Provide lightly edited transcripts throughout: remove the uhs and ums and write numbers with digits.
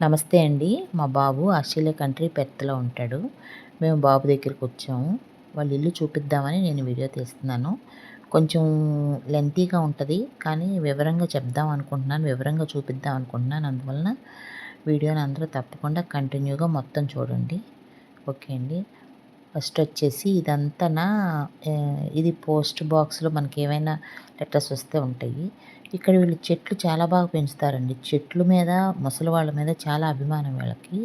నమస్తే అండి. మా బాబు ఆస్ట్రేలియా కంట్రీ పెర్త్‌లో ఉంటాడు. మేము బాబు దగ్గరికి వచ్చాము. వాళ్ళ ఇల్లు చూపిద్దామని నేను వీడియో తీస్తున్నాను. కొంచెం లెంతీగా ఉంటది. కానీ వివరంగా చెప్దాం అనుకుంటున్నాను. వివరంగా చూపిద్దాం అనుకుంటున్నాను. అందువలన వీడియోని అందరూ తప్పకుండా కంటిన్యూగా మొత్తం చూడండి. ఓకే అండి. ఫస్ట్ వచ్చేసి ఇది పోస్ట్ బాక్స్‌లో మనకేమైనా లెటర్స్ వస్తే ఉంటాయి. ఇక్కడ వీళ్ళు చెట్లు చాలా బాగా పెంచుతారండి. చెట్ల మీద, ముసలి వాళ్ళ మీద చాలా అభిమానం వీళ్ళకి.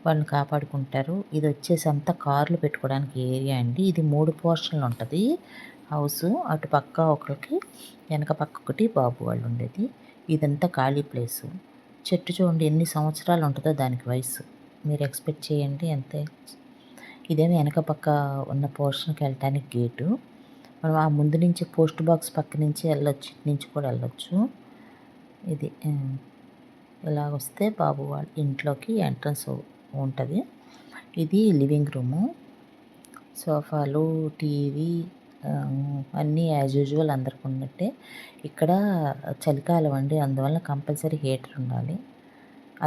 వాళ్ళని కాపాడుకుంటారు. ఇదొచ్చేసి అంతా కార్లు పెట్టుకోవడానికి ఏరియా అండి. ఇది 3 పోర్షన్‌లు ఉంటది హౌసు. అటు పక్క ఒకళ్ళకి, వెనక పక్క ఒకటి బాబు వాళ్ళు ఉండేది. ఇదంతా ఖాళీ ప్లేసు. చెట్టు చూడండి ఎన్ని సంవత్సరాలు ఉంటదో దానికి వయసు. మీరు ఎక్స్‌పెక్ట్ చేయండి అంతే. ఇదేమో వెనక పక్క ఉన్న పోర్షన్‌కి వెళ్ళటానికి గేటు. మనం ఆ ముందు నుంచి పోస్ట్ బాక్స్ పక్క నుంచి వెళ్ళొచ్చు. ఇటు నుంచి కూడా వెళ్ళొచ్చు. ఇది ఇలాగొస్తే బాబు వాళ్ళ ఇంట్లోకి ఎంట్రన్స్ ఉంటది. ఇది లివింగ్ రూము. సోఫాలు, టీవీ అన్నీ యాజ్ యూజువల్ అందరికి ఉన్నట్టే. ఇక్కడ చలికాలం అండి. అందువల్ల కంపల్సరీ హీటర్ ఉండాలి.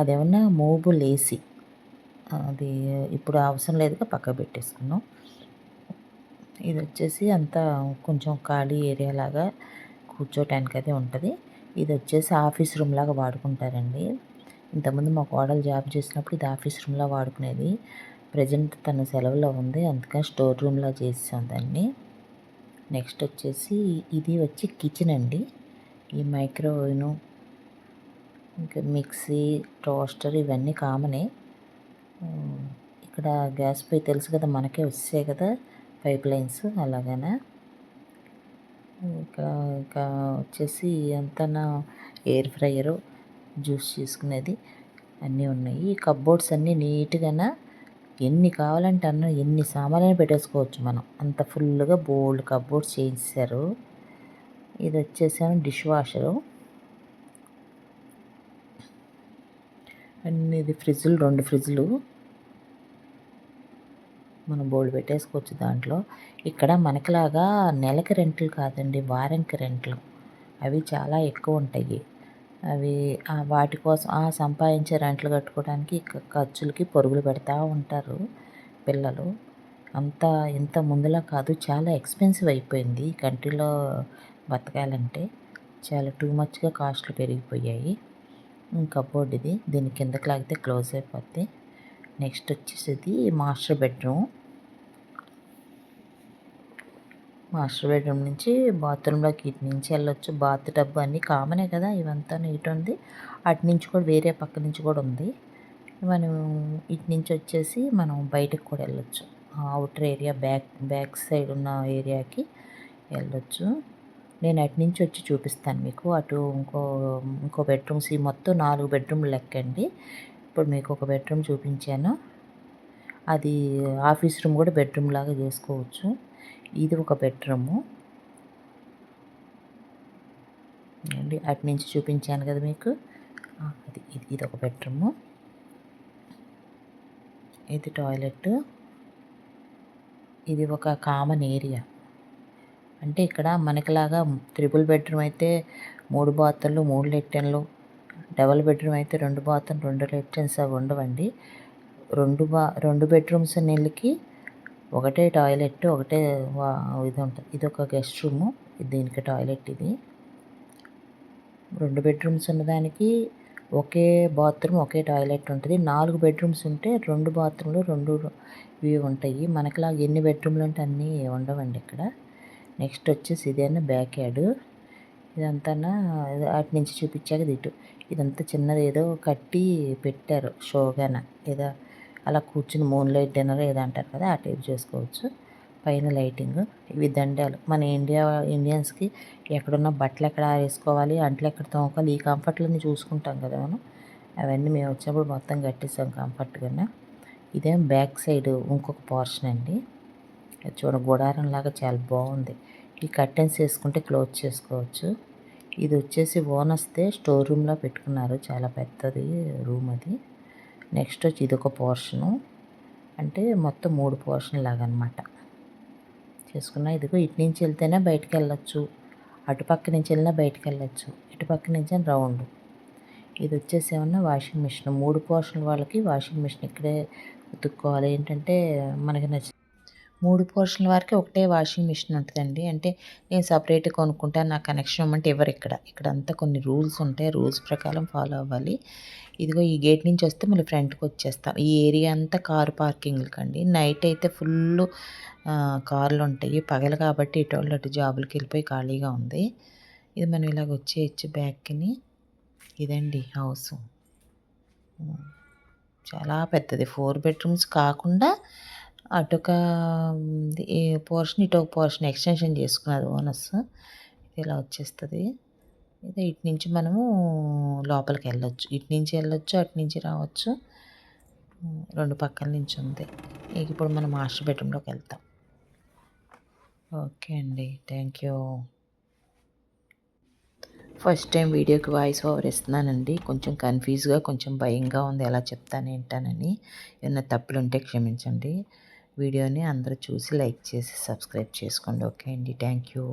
అదేమన్నా మూవబుల్ ఏసీ. అది ఇప్పుడు అవసరం లేదుగా పక్కకు పెట్టేసుకున్నాం. ఇది వచ్చేసి అంతా కొంచెం ఖాళీ ఏరియా లాగా కూర్చోటానికి అయితే ఉంటుంది. ఇది వచ్చేసి ఆఫీస్ రూమ్ లాగా వాడుకుంటారండి. ఇంతకుముందు మా కోడలు జాబ్ చేసినప్పుడు ఇది ఆఫీస్ రూమ్లా వాడుకునేది. ప్రజెంట్ తన సెలవులో ఉంది. అందుకని స్టోర్ రూమ్లా చేసాం దాన్ని. నెక్స్ట్ వచ్చేసి ఇది వచ్చి కిచెన్ అండి. ఈ మైక్రోవేవ్ను, ఇంకా మిక్సీ, టోస్టర్ ఇవన్నీ కామనే. ఇక్కడ గ్యాస్ పొయ్యి తెలుసు కదా, మనకే వచ్చాయి కదా పైప్ లైన్స్ అలాగనా. ఇంకా వచ్చేసి అంతా ఎయిర్ ఫ్రైయరు, జ్యూస్ చేసుకునేది అన్నీ ఉన్నాయి. ఈ కప్బోర్డ్స్ అన్నీ నీట్గా ఎన్ని కావాలంటే ఎన్ని సామాన్లు పెట్టేసుకోవచ్చు మనం. అంత ఫుల్గా బోల్డ్ కప్బోర్డ్స్ చేయించారు. ఇది వచ్చేసాము డిష్ వాషరు. అన్ని ఇది ఫ్రిడ్జ్లు, 2 ఫ్రిడ్జ్లు మనం బోల్డ్ పెట్టేసుకోవచ్చు దాంట్లో. ఇక్కడ మనకిలాగా నెలకి రెంట్లు కాదండి, వారానికి రెంట్లు. అవి చాలా ఎక్కువ ఉంటాయి. అవి వాటి కోసం సంపాదించే రెంట్లు కట్టుకోవడానికి ఖర్చులకి పరుగులు పెడతా ఉంటారు పిల్లలు. ఇంత ముందులా కాదు, చాలా ఎక్స్పెన్సివ్ అయిపోయింది ఈ కంట్రీలో బతకాలంటే. చాలా టూ మచ్గా కాస్ట్లు పెరిగిపోయాయి. కబోర్డ్ ఇది, దీని కిందకి లాగితే క్లోజ్ అయిపోద్ది. నెక్స్ట్ వచ్చేసి మాస్టర్ బెడ్రూమ్. మాస్టర్ బెడ్రూమ్ నుంచి బాత్రూంలోకి ఇటు నుంచి వెళ్ళొచ్చు. బాత్ టబ్ అన్నీ కామనే కదా, ఇవంతా నీట్ ఉంది. అటు నుంచి కూడా వేరే పక్క నుంచి కూడా ఉంది. మనం ఇటు నుంచి వచ్చేసి మనం బయటకు కూడా వెళ్ళొచ్చు. అవుటర్ ఏరియా బ్యాక్ సైడ్ ఉన్న ఏరియాకి వెళ్ళొచ్చు. నేను అటు నుంచి వచ్చి చూపిస్తాను మీకు. అటు ఇంకో బెడ్రూమ్స్, ఈ మొత్తం 4 బెడ్రూమ్లు లెక్కండి. ఇప్పుడు మీకు ఒక బెడ్రూమ్ చూపించాను. అది ఆఫీస్ రూమ్ కూడా బెడ్రూమ్ లాగా చేసుకోవచ్చు. ఇది ఒక బెడ్రూము అండి. అటు నుంచి చూపించాను కదా మీకు. ఇది ఒక బెడ్రూము. ఇది టాయిలెట్. ఇది ఒక కామన్ ఏరియా. అంటే ఇక్కడ మనకిలాగా త్రిబుల్ బెడ్రూమ్ అయితే 3 బాత్రూమ్లు, 3 లెట్రిన్లు, డబుల్ బెడ్రూమ్ అయితే 2 బాత్రూమ్, 2 లెట్రిన్స్ అవి ఉండవండి. 2 బెడ్రూమ్స్ నెలకి ఒకటే టాయిలెట్, ఒకటే ఇది ఉంటుంది. ఇది ఒక గెస్ట్ రూము, దీనికి టాయిలెట్. ఇది 2 బెడ్రూమ్స్ ఉన్నదానికి ఒకే బాత్రూమ్, ఒకే టాయిలెట్ ఉంటుంది. 4 బెడ్రూమ్స్ ఉంటే 2 బాత్రూమ్లు, 2 ఇవి ఉంటాయి. మనకిలాగా ఎన్ని బెడ్రూమ్లు ఉంటే అన్నీ ఉండవండి ఇక్కడ. నెక్స్ట్ వచ్చేసి ఇదేనా బ్యాక్ యార్డ్. ఇదంతా అటు నుంచి చూపించాక ఇదంతా చిన్నది ఏదో కట్టి పెట్టారు షోగాన. ఏదో అలా కూర్చుని మూన్ లైట్ డిన్నర్ ఏదో అంటారు కదా, ఆ టైప్ చేసుకోవచ్చు. పైన లైటింగ్. ఇవి దండాలు. మన ఇండియన్స్కి ఎక్కడున్న బట్టలు ఎక్కడ ఆరేసుకోవాలి, అంట్లు ఎక్కడ తోముకోవాలి, ఈ కంఫర్ట్లన్నీ చూసుకుంటాం కదా మనం. అవన్నీ మేము వచ్చినప్పుడు మొత్తం కట్టేసాం కంఫర్ట్గా. ఇదేం బ్యాక్ సైడ్ ఇంకొక పోర్షన్ అండి. చూడ గుడారం లాగా చాలా బాగుంది. ఈ కర్టెన్స్ వేసుకుంటే క్లోజ్ చేసుకోవచ్చు. ఇది వచ్చేసి ఓనర్స్దే స్టోర్ రూమ్లో పెట్టుకున్నారు. చాలా పెద్దది రూమ్ అది. నెక్స్ట్ వచ్చి ఇదొక పోర్షను. అంటే మొత్తం 3 పోర్షన్ లాగా అనమాట చేసుకున్నా. ఇదిగో ఇటు నుంచి వెళ్తేనే బయటికి వెళ్ళొచ్చు, అటుపక్క నుంచి వెళ్ళినా బయటికి వెళ్ళొచ్చు, ఇటుపక్క నుంచి రౌండ్. ఇది వచ్చేసి ఏమన్నా వాషింగ్ మిషన్ 3 పోర్షన్ల వాళ్ళకి వాషింగ్ మిషన్ ఇక్కడే ఉతుక్కోవాలి. ఏంటంటే మనకి 3 పోర్షన్ల వరకే ఒకటే వాషింగ్ మిషన్ ఉంటదండి. అంటే నేను సెపరేట్‌గా కొనుక్కుంటాను. నాకు కనెక్షన్ ఇమ్మంటే ఇవ్వరిక్కడ. ఇక్కడంతా కొన్ని రూల్స్ ఉంటాయి. రూల్స్ ప్రకారం ఫాలో అవ్వాలి. ఇదిగో ఈ గేట్ నుంచి వస్తే మళ్ళీ ఫ్రంట్‌కొచ్చేస్తాం. ఈ ఏరియా అంతా కారు పార్కింగ్‌లకండి. నైట్ అయితే ఫుల్లు కార్లుంటాయి. పగలు కాబట్టి ఎటోళ్ళు అటు జాబులకెళ్ళిపోయి ఖాళీగా ఉంది. ఇది మనం ఇలాగ వచ్చేయచ్చు బ్యాక్‌కిని. ఇదండి హౌసు. చాలా పెద్దది. 4 బెడ్‌రూమ్స్ కాకుండా అటొక ఈ పోర్షన్, ఇటొక పోర్షన్ ఎక్స్‌టెన్షన్ చేసుకున్నారు ఓనర్స్. ఇలా వచ్చేస్తది. ఇదే ఇటు నుంచి మనము లోపలికెళ్ళొచ్చు. ఇటు నుంచి ఎళ్ళొచ్చు, అటు నుంచి రావచ్చు. 2 పక్కల నుంచి ఉంది. ఇప్పుడు మనం మాస్టర్ బెడ్‌రూమ్‌లోకెళ్తాం. ఓకే అండి. Thank you. ఫస్ట్ టైం వీడియోకి వాయిస్ ఓవర్ ఇస్తున్నానండి. కొంచెం కన్‌ఫ్యూజ్‌గా, కొంచెం భయంగా ఉంది. ఎలా చెప్తాను ఏంటనని. ఏమన్నా తప్పులుంటే క్షమించండి. వీడియోని అందరూ చూసి లైక్ చేసి సబ్స్క్రైబ్ చేసుకోండి. ఓకే అండి. Thank you.